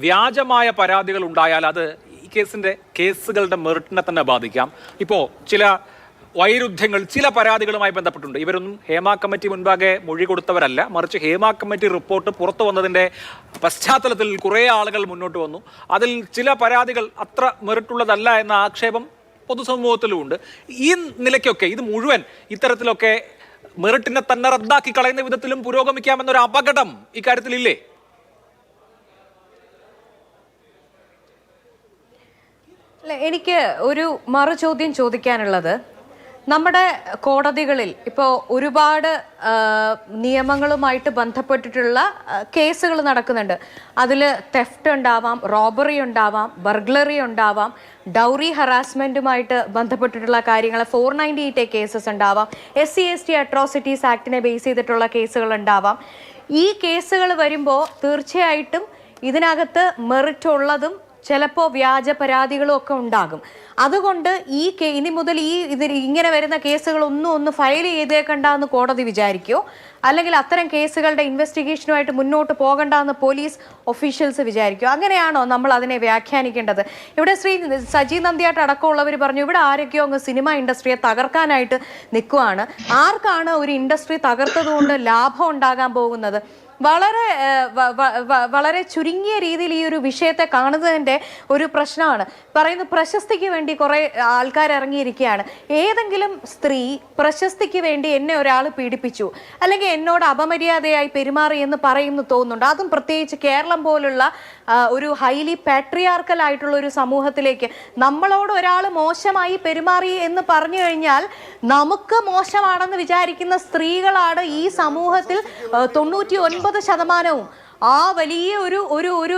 വ്യാജമായ പരാതികൾ ഉണ്ടായാൽ അത് ഈ കേസുകളുടെ മെറിറ്റിനെ തന്നെ ബാധിക്കാം. ഇപ്പോൾ ചില വൈരുദ്ധ്യങ്ങൾ ചില പരാതികളുമായി ബന്ധപ്പെട്ടുണ്ട്. ഇവരൊന്നും ഹേമ കമ്മിറ്റി മുൻപാകെ മൊഴി കൊടുത്തവരല്ല, മറിച്ച് ഹേമ കമ്മിറ്റി റിപ്പോർട്ട് പുറത്തു വന്നതിൻ്റെ പശ്ചാത്തലത്തിൽ കുറേ ആളുകൾ മുന്നോട്ട് വന്നു. അതിൽ ചില പരാതികൾ അത്ര മെറിറ്റുള്ളതല്ല എന്ന ആക്ഷേപം പൊതുസമൂഹത്തിലുമുണ്ട്. ഈ നിലയ്ക്കൊക്കെ ഇത് മുഴുവൻ ഇത്തരത്തിലൊക്കെ മെറിറ്റിനെ തന്നെ റദ്ദാക്കി കളയുന്ന വിധത്തിലും പുരോഗമിക്കാമെന്നൊരു അപകടം ഇക്കാര്യത്തിലില്ലേ? എനിക്ക് ഒരു മറുചോദ്യം ചോദിക്കാനുള്ളത്, നമ്മുടെ കോടതികളിൽ ഇപ്പോൾ ഒരുപാട് നിയമങ്ങളുമായിട്ട് ബന്ധപ്പെട്ടിട്ടുള്ള കേസുകൾ നടക്കുന്നുണ്ട്. അതിൽ തെഫ്റ്റ് ഉണ്ടാവാം, റോബറി ഉണ്ടാവാം, ബർഗ്ലറി ഉണ്ടാവാം, ഡൗറി ഹറാസ്മെൻറ്റുമായിട്ട് ബന്ധപ്പെട്ടിട്ടുള്ള കാര്യങ്ങൾ 498A കേസസ് ഉണ്ടാവാം, SC/ST അട്രോസിറ്റീസ് ആക്ടിനെ ബേസ് ചെയ്തിട്ടുള്ള കേസുകൾ ഉണ്ടാവാം. ഈ കേസുകൾ വരുമ്പോൾ തീർച്ചയായിട്ടും ഇതിനകത്ത് മെറിറ്റ് ഉള്ളതും ചിലപ്പോൾ വ്യാജ പരാതികളും ഒക്കെ ഉണ്ടാകും. അതുകൊണ്ട് ഇനി മുതൽ ഇങ്ങനെ വരുന്ന കേസുകളൊന്നും ഫയൽ ചെയ്തേക്കണ്ടെന്ന് കോടതി വിചാരിക്കുമോ, അല്ലെങ്കിൽ അത്തരം കേസുകളുടെ ഇൻവെസ്റ്റിഗേഷനുമായിട്ട് മുന്നോട്ട് പോകണ്ടെന്ന് പോലീസ് ഒഫീഷ്യൽസ് വിചാരിക്കുമോ? അങ്ങനെയാണോ നമ്മൾ അതിനെ വ്യാഖ്യാനിക്കേണ്ടത്? ഇവിടെ ശ്രീ സജി നന്ദ്യാട്ട് അടക്കമുള്ളവർ പറഞ്ഞു, ഇവിടെ ആരൊക്കെയോ അങ്ങ് സിനിമ ഇൻഡസ്ട്രിയെ തകർക്കാനായിട്ട് നിൽക്കുവാണ്. ആർക്കാണ് ഒരു ഇൻഡസ്ട്രി തകർത്തതുകൊണ്ട് ലാഭം ഉണ്ടാകാൻ പോകുന്നത്? വളരെ ചുരുങ്ങിയ രീതിയിൽ ഈ ഒരു വിഷയത്തെ കാണുന്നതിൻ്റെ ഒരു പ്രശ്നമാണ്. പറയുന്നു പ്രശസ്തിക്ക് വേണ്ടി കുറേ ആൾക്കാർ ഇറങ്ങിയിരിക്കുകയാണ്. ഏതെങ്കിലും സ്ത്രീ പ്രശസ്തിക്ക് വേണ്ടി എന്നെ ഒരാൾ പീഡിപ്പിച്ചു, അല്ലെങ്കിൽ എന്നോട് അപമര്യാദയായി പെരുമാറി എന്ന് പറയുന്നു തോന്നുന്നുണ്ട്. അതും പ്രത്യേകിച്ച് കേരളം പോലുള്ള ഒരു ഹൈലി പാട്രിയാർക്കൽ ആയിട്ടുള്ള ഒരു സമൂഹത്തിലേക്ക് നമ്മളോട് ഒരാൾ മോശമായി പെരുമാറി എന്ന് പറഞ്ഞു കഴിഞ്ഞാൽ നമുക്ക് മോശമാണെന്ന് വിചാരിക്കുന്ന സ്ത്രീകളാണ് ഈ സമൂഹത്തിൽ 99%. ആ വലിയ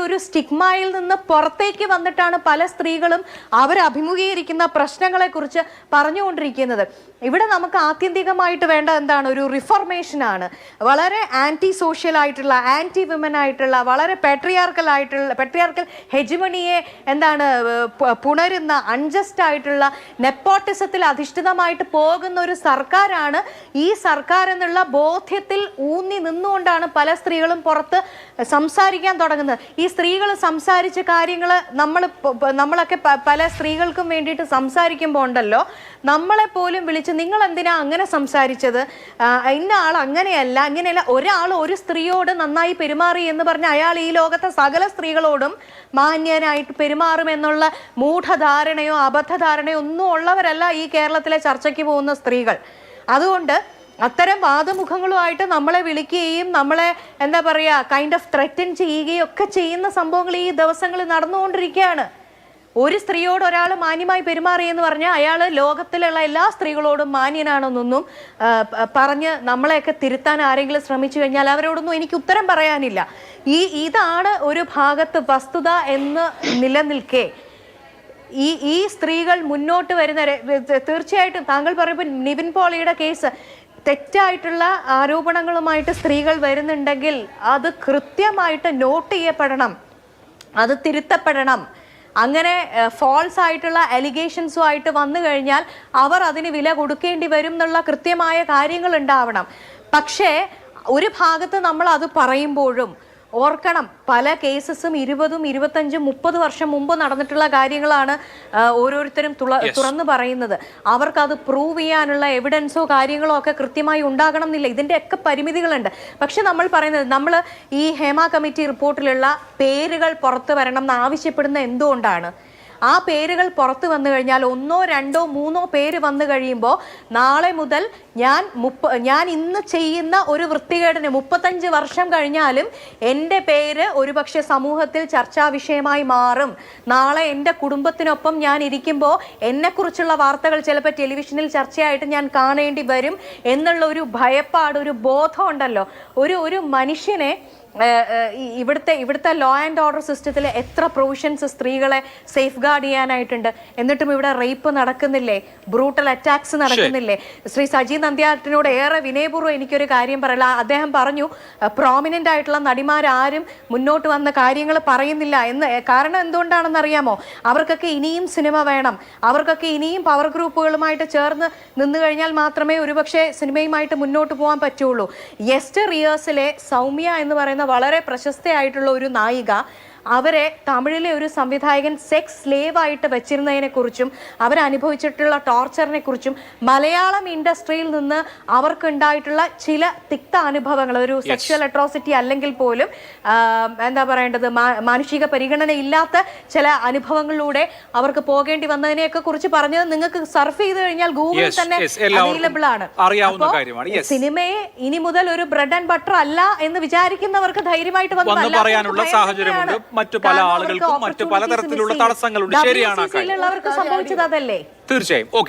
ഒരു സ്റ്റിഗ്മയിൽ നിന്ന് പുറത്തേക്ക് വന്നിട്ടാണ് പല സ്ത്രീകളും അവർ അഭിമുഖീകരിക്കുന്ന പ്രശ്നങ്ങളെക്കുറിച്ച് പറഞ്ഞുകൊണ്ടിരിക്കുന്നത്. ഇവിടെ നമുക്ക് ആത്യന്തികമായിട്ട് വേണ്ട എന്താണ്? ഒരു റിഫോർമേഷനാണ്. വളരെ ആൻറ്റി സോഷ്യൽ ആയിട്ടുള്ള, ആൻറ്റി വിമൻ ആയിട്ടുള്ള, വളരെ പാട്രിയാർക്കൽ ഹെജിമണിയെ പുണരുന്ന, അൺജസ്റ്റ് ആയിട്ടുള്ള, നെപ്പോട്ടിസത്തിൽ അധിഷ്ഠിതമായിട്ട് പോകുന്ന ഒരു സർക്കാരാണ് ഈ സർക്കാർ എന്നുള്ള ബോധ്യത്തിൽ ഊന്നി നിന്നുകൊണ്ടാണ് പല സ്ത്രീകളും പുറത്ത് സംസാരിക്കാൻ തുടങ്ങുന്നത്. ഈ സ്ത്രീകൾ സംസാരിച്ച കാര്യങ്ങൾ നമ്മളൊക്കെ പല സ്ത്രീകൾക്കും വേണ്ടിയിട്ട് സംസാരിക്കുമ്പോൾ ഉണ്ടല്ലോ, നമ്മളെ പോലും വിളിച്ച് നിങ്ങൾ എന്തിനാ അങ്ങനെ സംസാരിച്ചത്, ഇന്ന ആൾ അങ്ങനെയല്ല. ഒരാൾ ഒരു സ്ത്രീയോട് നന്നായി പെരുമാറി എന്ന് പറഞ്ഞ് അയാൾ ഈ ലോകത്തെ സകല സ്ത്രീകളോടും മാന്യനായിട്ട് പെരുമാറുമെന്നുള്ള മൂഢധാരണയോ അബദ്ധധാരണയോ ഒന്നും ഉള്ളവരല്ല ഈ കേരളത്തിലെ ചർച്ചയ്ക്ക് പോകുന്ന സ്ത്രീകൾ. അതുകൊണ്ട് അത്തരം വാദമുഖങ്ങളുമായിട്ട് നമ്മളെ വിളിക്കുകയും നമ്മളെ കൈൻഡ് ഓഫ് ത്രെറ്റൻ ചെയ്യുകയും ഒക്കെ ചെയ്യുന്ന സംഭവങ്ങൾ ഈ ദിവസങ്ങളിൽ നടന്നുകൊണ്ടിരിക്കുകയാണ്. ഒരു സ്ത്രീയോട് ഒരാൾ മാന്യമായി പെരുമാറി എന്ന് പറഞ്ഞാൽ അയാൾ ലോകത്തിലുള്ള എല്ലാ സ്ത്രീകളോടും മാന്യനാണെന്നൊന്നും പറഞ്ഞ് നമ്മളെയൊക്കെ തിരുത്താൻ ആരെങ്കിലും ശ്രമിച്ചു കഴിഞ്ഞാൽ അവരോടൊന്നും എനിക്ക് ഉത്തരം പറയാനില്ല. ഇതാണ് ഒരു ഭാഗത്ത് വസ്തുത എന്ന് നിലനിൽക്കെ ഈ സ്ത്രീകൾ മുന്നോട്ട് വരുന്ന, തീർച്ചയായിട്ടും താങ്കൾ പറയുമ്പോൾ നിവിൻ പോളിയുടെ കേസ്, തെറ്റായിട്ടുള്ള ആരോപണങ്ങളുമായിട്ട് സ്ത്രീകൾ വരുന്നുണ്ടെങ്കിൽ അത് കൃത്യമായിട്ട് നോട്ട് ചെയ്യപ്പെടണം, അത് തിരുത്തപ്പെടണം. അങ്ങനെ ഫോൾസ് ആയിട്ടുള്ള അലിഗേഷൻസുമായിട്ട് വന്നു കഴിഞ്ഞാൽ അവർ അതിന് വില കൊടുക്കേണ്ടി വരും എന്നുള്ള കൃത്യമായ കാര്യങ്ങൾ ഉണ്ടാവണം. പക്ഷേ ഒരു ഭാഗത്ത് നമ്മൾ അത് പറയുമ്പോഴും ഓർക്കണം, പല കേസസും 20, 25, 30 വർഷം മുമ്പ് നടന്നിട്ടുള്ള കാര്യങ്ങളാണ് ഓരോരുത്തരും തുറന്നു പറയുന്നത്. അവർക്കത് പ്രൂവ് ചെയ്യാനുള്ള എവിഡൻസോ കാര്യങ്ങളോ ഒക്കെ കൃത്യമായി ഉണ്ടാകണം എന്നില്ല. ഇതിൻ്റെയൊക്കെ പരിമിതികളുണ്ട്. പക്ഷെ നമ്മൾ പറയുന്നത്, നമ്മൾ ഈ ഹേമ കമ്മിറ്റി റിപ്പോർട്ടിലുള്ള പേരുകൾ പുറത്തു വരണം എന്ന് ആവശ്യപ്പെടുന്ന എന്തുകൊണ്ടാണ്? ആ പേരുകൾ പുറത്തു വന്നു കഴിഞ്ഞാൽ 1, 2, 3 പേര് വന്നു കഴിയുമ്പോൾ നാളെ മുതൽ ഞാൻ ഇന്ന് ചെയ്യുന്ന ഒരു വൃത്തികേടിന് 35 വർഷം കഴിഞ്ഞാലും എൻ്റെ പേര് ഒരുപക്ഷെ സമൂഹത്തിൽ ചർച്ചാ വിഷയമായി മാറും. നാളെ എൻ്റെ കുടുംബത്തിനൊപ്പം ഞാൻ ഇരിക്കുമ്പോൾ എന്നെക്കുറിച്ചുള്ള വാർത്തകൾ ചിലപ്പോൾ ടെലിവിഷനിൽ ചർച്ചയായിട്ട് ഞാൻ കാണേണ്ടി വരും എന്നുള്ള ഒരു ഭയപ്പാട്, ഒരു ബോധം ഉണ്ടല്ലോ. ഒരു മനുഷ്യനെ ഇവിടുത്തെ ലോ ആൻഡ് ഓർഡർ സിസ്റ്റത്തിൽ എത്ര പ്രൊവിഷൻസ് സ്ത്രീകളെ സേഫ് ഗാർഡ് ചെയ്യാനായിട്ടുണ്ട്. എന്നിട്ടും ഇവിടെ റേപ്പ് നടക്കുന്നില്ലേ, ബ്രൂട്ടൽ അറ്റാക്സ് നടക്കുന്നില്ലേ? ശ്രീ സജി നന്ദ്യാട്ടിനോട് ഏറെ വിനയപൂർവ്വം എനിക്കൊരു കാര്യം പറയില്ല. അദ്ദേഹം പറഞ്ഞു പ്രോമിനൻ്റ് ആയിട്ടുള്ള നടിമാരാരും മുന്നോട്ട് വന്ന കാര്യങ്ങൾ പറയുന്നില്ല എന്ന്. കാരണം എന്തുകൊണ്ടാണെന്ന് അറിയാമോ? അവർക്കൊക്കെ ഇനിയും സിനിമ വേണം, അവർക്കൊക്കെ ഇനിയും പവർ ഗ്രൂപ്പുകളുമായിട്ട് ചേർന്ന് നിന്ന് കഴിഞ്ഞാൽ മാത്രമേ ഒരുപക്ഷെ സിനിമയുമായിട്ട് മുന്നോട്ട് പോകാൻ പറ്റുള്ളൂ. യെസ്റ്റർ ഇയേഴ്സിലെ സൗമ്യ എന്ന് പറയുന്ന വളരെ പ്രശസ്തയായിട്ടുള്ള ഒരു നായിക, അവരെ തമിഴിലെ ഒരു സംവിധായകൻ സെക്സ് സ്ലേവ് ആയിട്ട് വെച്ചിരുന്നതിനെ കുറിച്ചും അവരനുഭവിച്ചിട്ടുള്ള ടോർച്ചറിനെ കുറിച്ചും മലയാളം ഇൻഡസ്ട്രിയിൽ നിന്ന് അവർക്കുണ്ടായിട്ടുള്ള ചില തിക്ത അനുഭവങ്ങൾ, ഒരു സെക്ഷൽ അട്രോസിറ്റി അല്ലെങ്കിൽ പോലും എന്താ പറയേണ്ടത്, മാനുഷിക പരിഗണന ഇല്ലാത്ത ചില അനുഭവങ്ങളിലൂടെ അവർക്ക് പോകേണ്ടി വന്നതിനെയൊക്കെ കുറിച്ച് പറഞ്ഞത് നിങ്ങൾക്ക് സർഫ് ചെയ്ത് കഴിഞ്ഞാൽ ഗൂഗിളിൽ തന്നെ അവൈലബിൾ ആണ്. സിനിമയെ ഇനി മുതൽ ഒരു ബ്രെഡ് ആൻഡ് ബട്ടർ അല്ല എന്ന് വിചാരിക്കുന്നവർക്ക് ധൈര്യമായിട്ട് വന്ന് പറയാനുള്ള സാഹചര്യമുണ്ട്. മറ്റു പല ആളുകൾക്കും മറ്റു പലതരത്തിലുള്ള തടസ്സങ്ങളുണ്ട്. ശരിയാണ്, സംഭവിച്ചത് അതല്ലേ? തീർച്ചയായും. ഓക്കെ.